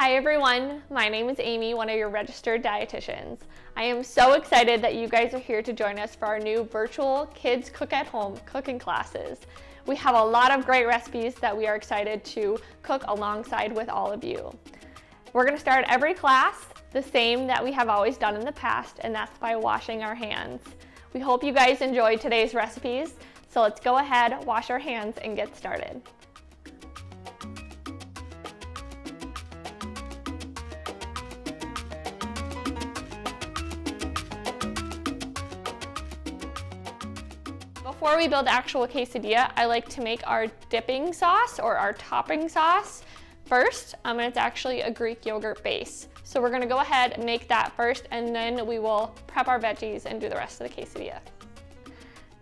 Hi everyone, my name is Amy, one of your registered dietitians. I am so excited that you guys are here to join us for our new virtual Kids Cook at Home cooking classes. We have a lot of great recipes that we are excited to cook alongside with all of you. We're going to start every class the same that we have always done in the past, and that's by washing our hands. We hope you guys enjoyed today's recipes, so let's go ahead, wash our hands, and get started. Before we build the actual quesadilla, I like to make our dipping sauce or our topping sauce first, and it's actually a Greek yogurt base. So we're gonna go ahead and make that first, and then we will prep our veggies and do the rest of the quesadilla.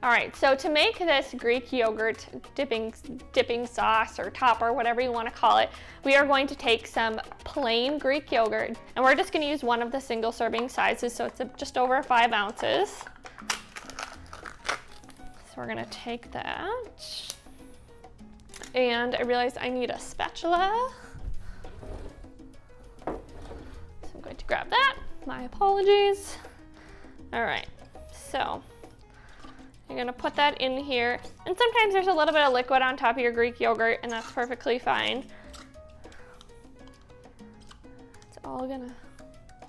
All right, so to make this Greek yogurt dipping sauce or topper, whatever you wanna call it, we are going to take some plain Greek yogurt, and we're just gonna use one of the single serving sizes, so it's just over 5 ounces. We're gonna take that, and I realize I need a spatula, so I'm going to grab that. My apologies. All right, so you're gonna put that in here, and sometimes there's a little bit of liquid on top of your Greek yogurt, and that's perfectly fine. It's all gonna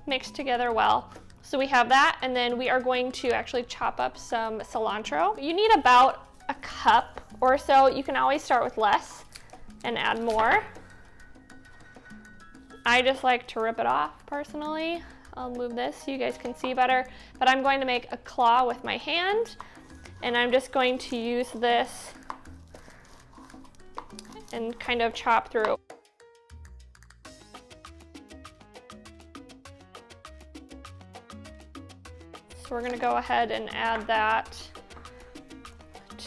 mix together well. So we have that, and then we are going to actually chop up some cilantro. You need about a cup or so. You can always start with less and add more. I just like to rip it off personally. I'll move this so you guys can see better, but I'm going to make a claw with my hand, and I'm just going to use this and kind of chop through. So we're gonna go ahead and add that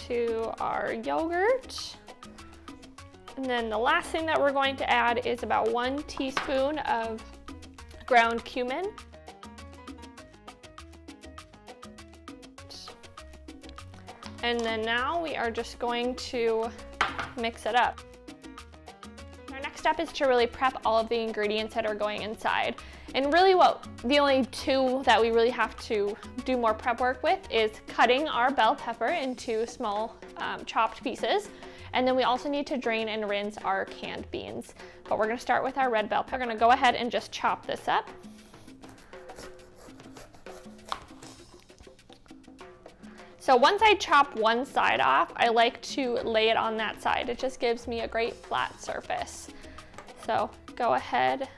to our yogurt. And then the last thing that we're going to add is about 1 teaspoon of ground cumin. And then now we are just going to mix it up. Our next step is to really prep all of the ingredients that are going inside. And really the only two that we really have to do more prep work with is cutting our bell pepper into small chopped pieces. And then we also need to drain and rinse our canned beans. But we're gonna start with our red bell pepper. We're gonna go ahead and just chop this up. So once I chop one side off, I like to lay it on that side. It just gives me a great flat surface. So go ahead,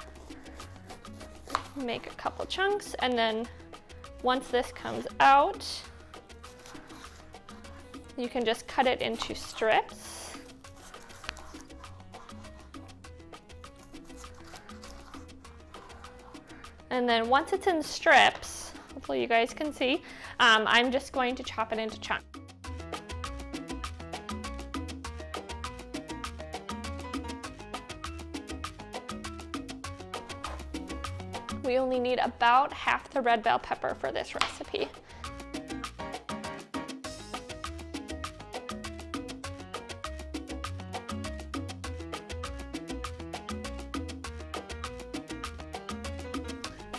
make a couple chunks, and then once this comes out, you can just cut it into strips. And then once it's in strips, hopefully you guys can see, I'm just going to chop it into chunks. We only need about half the red bell pepper for this recipe.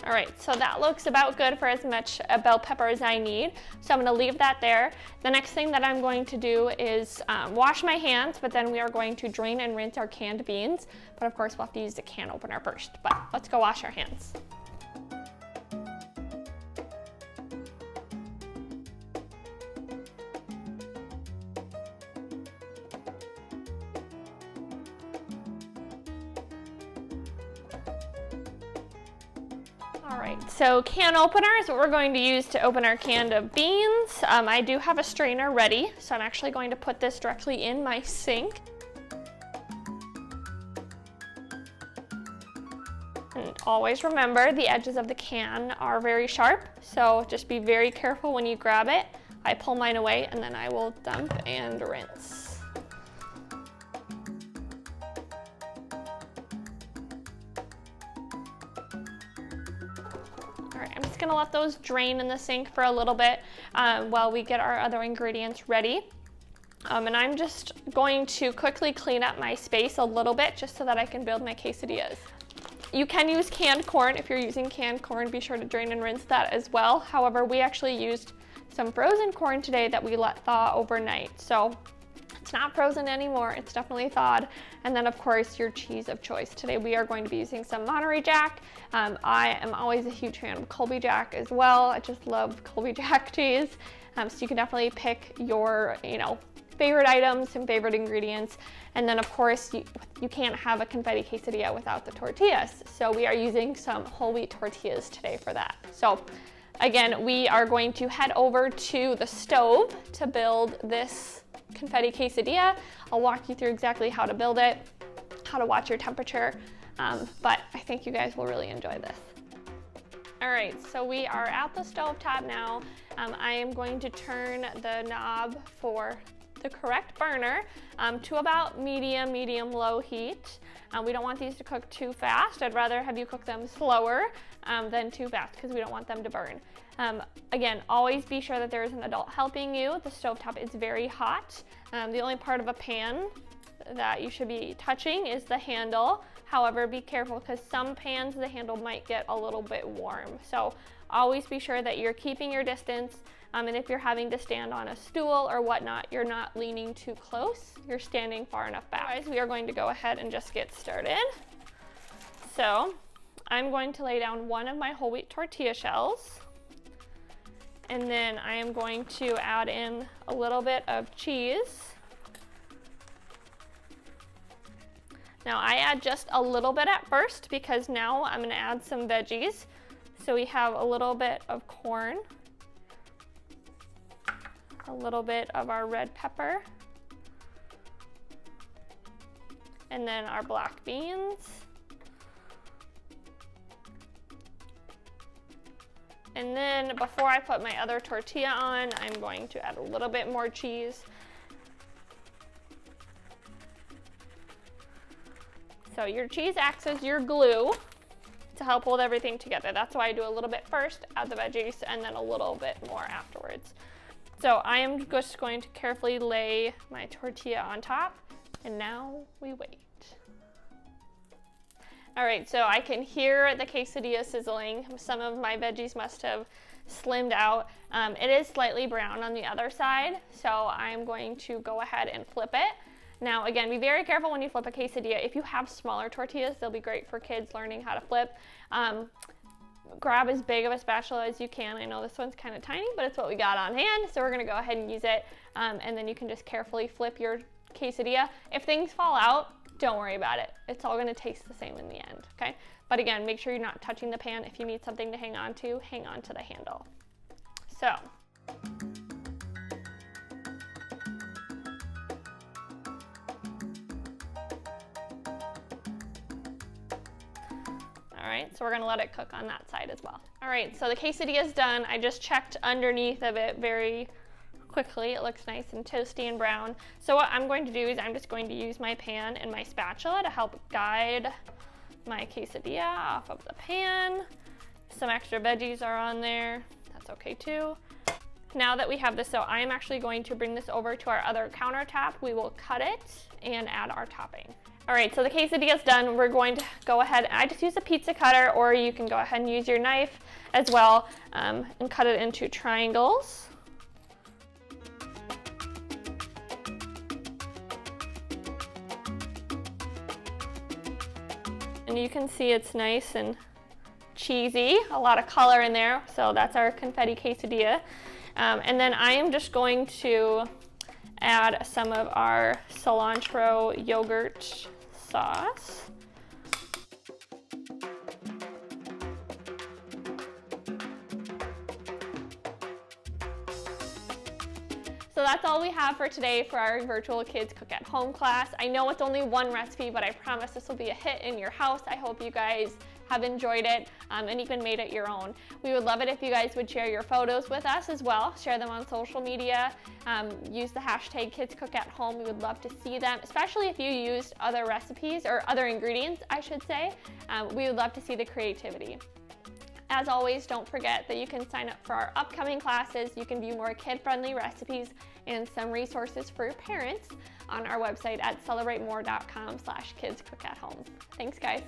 All right, so that looks about good for as much bell pepper as I need. So I'm gonna leave that there. The next thing that I'm going to do is wash my hands, but then we are going to drain and rinse our canned beans. But of course, we'll have to use the can opener first, but let's go wash our hands. All right, so can opener is what we're going to use to open our can of beans. I do have a strainer ready, so I'm actually going to put this directly in my sink. And always remember, the edges of the can are very sharp, so just be very careful when you grab it. I pull mine away, and then I will dump and rinse. All right, I'm just gonna let those drain in the sink for a little bit while we get our other ingredients ready. And I'm just going to quickly clean up my space a little bit just so that I can build my quesadillas. You can use canned corn. If you're using canned corn, be sure to drain and rinse that as well. However, we actually used some frozen corn today that we let thaw overnight. So it's not frozen anymore, it's definitely thawed. And then of course your cheese of choice. Today we are going to be using some Monterey Jack. I am always a huge fan of Colby Jack as well. I just love Colby Jack cheese. So you can definitely pick your, favorite items and favorite ingredients. And then of course you can't have a confetti quesadilla without the tortillas. So we are using some whole wheat tortillas today for that. So again, we are going to head over to the stove to build this confetti quesadilla. I'll walk you through exactly how to build it, how to watch your temperature, but I think you guys will really enjoy this. All right, so we are at the stove top now. I am going to turn the knob for the correct burner to about medium-low heat. We don't want these to cook too fast. I'd rather have you cook them slower than too fast because we don't want them to burn. Again, always be sure that there is an adult helping you. The stovetop is very hot. The only part of a pan that you should be touching is the handle. However, be careful because some pans, the handle might get a little bit warm. So always be sure that you're keeping your distance. And if you're having to stand on a stool or whatnot, you're not leaning too close. You're standing far enough back. Otherwise, we are going to go ahead and just get started. So I'm going to lay down one of my whole wheat tortilla shells. And then I am going to add in a little bit of cheese. Now I add just a little bit at first because now I'm going to add some veggies. So we have a little bit of corn, a little bit of our red pepper, and then our black beans. And then before I put my other tortilla on, I'm going to add a little bit more cheese. So your cheese acts as your glue to help hold everything together. That's why I do a little bit first, add the veggies, and then a little bit more afterwards. So I am just going to carefully lay my tortilla on top, and now we wait. All right, so I can hear the quesadilla sizzling. Some of my veggies must have slimmed out. It is slightly brown on the other side, so I'm going to go ahead and flip it. Now, again, be very careful when you flip a quesadilla. If you have smaller tortillas, they'll be great for kids learning how to flip. Grab as big of a spatula as you can. I know this one's kind of tiny, but it's what we got on hand, so we're gonna go ahead and use it, and then you can just carefully flip your quesadilla. If things fall out, don't worry about it. It's all gonna taste the same in the end, okay? But again, make sure you're not touching the pan. If you need something to hang on to the handle. So. All right, so we're gonna let it cook on that side as well. All right, so the quesadilla is done. I just checked underneath of it very quickly. It looks nice and toasty and brown. So what I'm going to do is I'm just going to use my pan and my spatula to help guide my quesadilla off of the pan. Some extra veggies are on there. That's okay too. Now that we have this, so I am actually going to bring this over to our other countertop. We will cut it and add our topping. All right, so the quesadilla is done. We're going to go ahead, I just use a pizza cutter, or you can go ahead and use your knife as well, and cut it into triangles. And you can see it's nice and cheesy, a lot of color in there. So that's our confetti quesadilla. And then I am just going to add some of our cilantro yogurt sauce. So that's all we have for today for our virtual kids cook at home class. I know it's only one recipe, but I promise this will be a hit in your house. I hope you guys have enjoyed it and even made it your own. We would love it if you guys would share your photos with us as well. Share them on social media. Use the hashtag Kids Cook at Home. We would love to see them, especially if you used other recipes or other ingredients, I should say. We would love to see the creativity. As always, don't forget that you can sign up for our upcoming classes. You can view more kid-friendly recipes and some resources for your parents on our website at celebratemore.com/kidscookathome. Thanks, guys.